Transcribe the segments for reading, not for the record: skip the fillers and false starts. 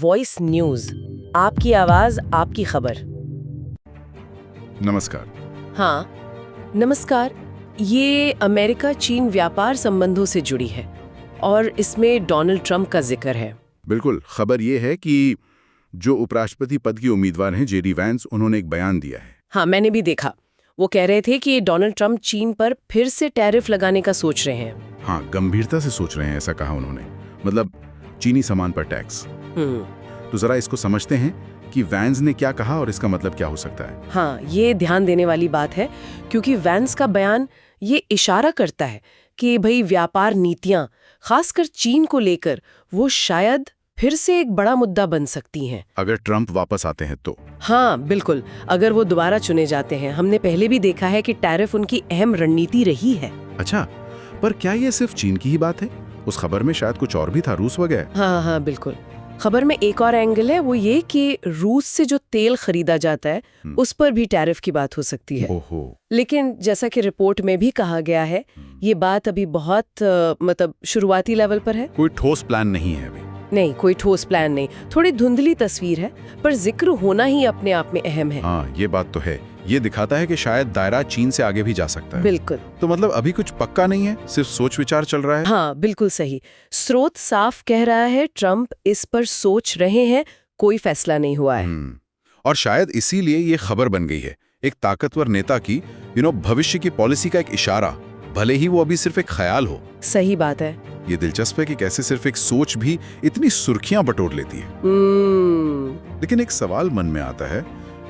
Voice news, आपकी आवाज आपकी खबर। नमस्कार। हाँ नमस्कार। ये अमेरिका चीन व्यापार संबंधों से जुड़ी है और इसमें डोनाल्ड ट्रंप का जिक्र है। बिल्कुल, खबर ये है कि जो उपराष्ट्रपति पद की उम्मीदवार हैं जेडी वैंस, उन्होंने एक बयान दिया है। हाँ मैंने भी देखा। वो कह रहे थे कि डोनाल्ड ट्रंप चीन पर फिर से टैरिफ लगाने का सोच रहे हैं। हाँ, गंभीरता से सोच रहे हैं, ऐसा कहा उन्होंने। मतलब चीनी सामान पर टैक्स। तो जरा इसको समझते हैं कि वैंस ने क्या कहा और इसका मतलब क्या हो सकता है। हाँ, ये ध्यान देने वाली बात है क्योंकि वैंस का बयान ये इशारा करता है कि भाई व्यापार नीतियां, खासकर चीन को लेकर, वो शायद फिर से एक बड़ा मुद्दा बन सकती हैं। अगर ट्रंप वापस आते हैं तो। हाँ बिल्कुल, अगर वो दोबारा चुने जाते हैं। हमने पहले भी देखा है कि टैरिफ उनकी अहम रणनीति रही है। अच्छा, पर क्या ये सिर्फ चीन की ही बात है? उस खबर में शायद कुछ और भी था, रूस वगैरह। हाँ बिल्कुल। खबर में एक और एंगल है, वो ये कि रूस से जो तेल खरीदा जाता है उस पर भी टैरिफ की बात हो सकती है। ओहो। लेकिन जैसा कि रिपोर्ट में भी कहा गया है, ये बात अभी बहुत मतलब शुरुआती लेवल पर है। कोई ठोस प्लान नहीं है अभी। नहीं, कोई ठोस प्लान नहीं, थोड़ी धुंधली तस्वीर है, पर जिक्र होना ही अपने आप में अहम है। हाँ, ये बात तो है। ये दिखाता है कि शायद दायरा चीन से आगे भी जा सकता है। बिल्कुल। तो मतलब अभी कुछ पक्का नहीं है, सिर्फ सोच विचार चल रहा है। हाँ बिल्कुल सही। स्रोत साफ कह रहा है ट्रंप इस पर सोच रहे हैं, कोई फैसला नहीं हुआ है। और शायद इसीलिए ये खबर बन गई है, एक ताकतवर नेता की भविष्य की पॉलिसी का एक इशारा, भले ही वो अभी सिर्फ एक ख्याल हो। सही बात है। ये दिलचस्प है कि कैसे सिर्फ एक सोच भी इतनी सुर्खियां बटोर लेती है। लेकिन एक सवाल मन में आता है,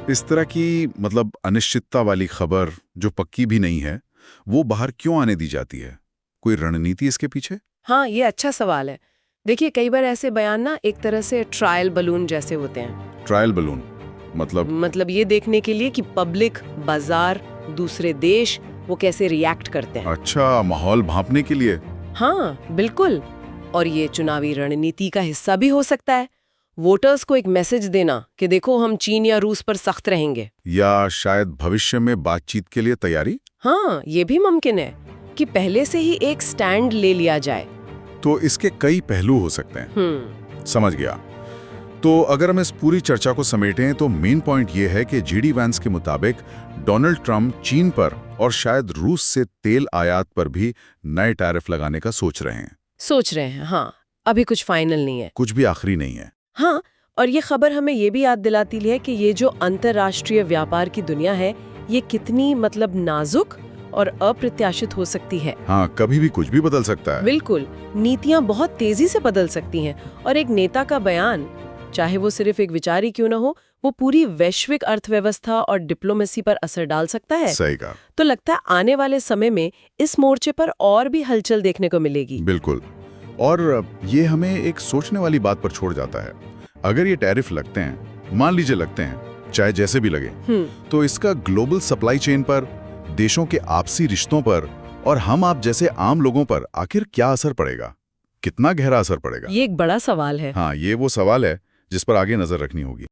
इस तरह की मतलब अनिश्चितता वाली खबर जो पक्की भी नहीं है, वो बाहर क्यों आने दी जाती है? कोई रणनीति इसके पीछे? हाँ, ये अच्छा सवाल है। देखिए, कई बार ऐसे बयान ना एक तरह से ट्रायल बलून जैसे होते हैं। ट्रायल बलून मतलब ये देखने के लिए कि पब्लिक, बाजार, दूसरे देश वो कैसे रिएक्ट करते हैं। अच्छा, माहौल भांपने के लिए। हाँ बिल्कुल। और ये चुनावी रणनीति का हिस्सा भी हो सकता है, वोटर्स को एक मैसेज देना कि देखो हम चीन या रूस पर सख्त रहेंगे। या शायद भविष्य में बातचीत के लिए तैयारी। हाँ, ये भी मुमकिन है कि पहले से ही एक स्टैंड ले लिया जाए। तो इसके कई पहलू हो सकते हैं। समझ गया। तो अगर हम इस पूरी चर्चा को समेटें तो मेन पॉइंट ये है कि जेडी वैंस के मुताबिक डोनाल्ड ट्रंप चीन पर और शायद रूस से तेल आयात पर भी नए टैरिफ लगाने का सोच रहे हैं। हाँ, अभी कुछ फाइनल नहीं है, कुछ भी आखिरी नहीं है। हाँ, और ये खबर हमें ये भी याद दिलाती है कि ये जो अंतर्राष्ट्रीय व्यापार की दुनिया है, ये कितनी मतलब नाजुक और अप्रत्याशित हो सकती है। हाँ, कभी भी कुछ भी बदल सकता है। बिल्कुल, नीतियां बहुत तेजी से बदल सकती हैं और एक नेता का बयान, चाहे वो सिर्फ एक विचार ही क्यों न हो, वो पूरी वैश्विक अर्थव्यवस्था और डिप्लोमेसी पर असर डाल सकता है। सही कहा। तो लगता है आने वाले समय में इस मोर्चे पर और भी हलचल देखने को मिलेगी। बिल्कुल। और ये हमें एक सोचने वाली बात पर छोड़ जाता है। अगर ये टैरिफ लगते हैं, मान लीजिए लगते हैं, चाहे जैसे भी लगे, तो इसका ग्लोबल सप्लाई चेन पर, देशों के आपसी रिश्तों पर और हम आप जैसे आम लोगों पर आखिर क्या असर पड़ेगा? कितना गहरा असर पड़ेगा? ये एक बड़ा सवाल है। हाँ, ये वो सवाल है जिस पर आगे नजर रखनी होगी।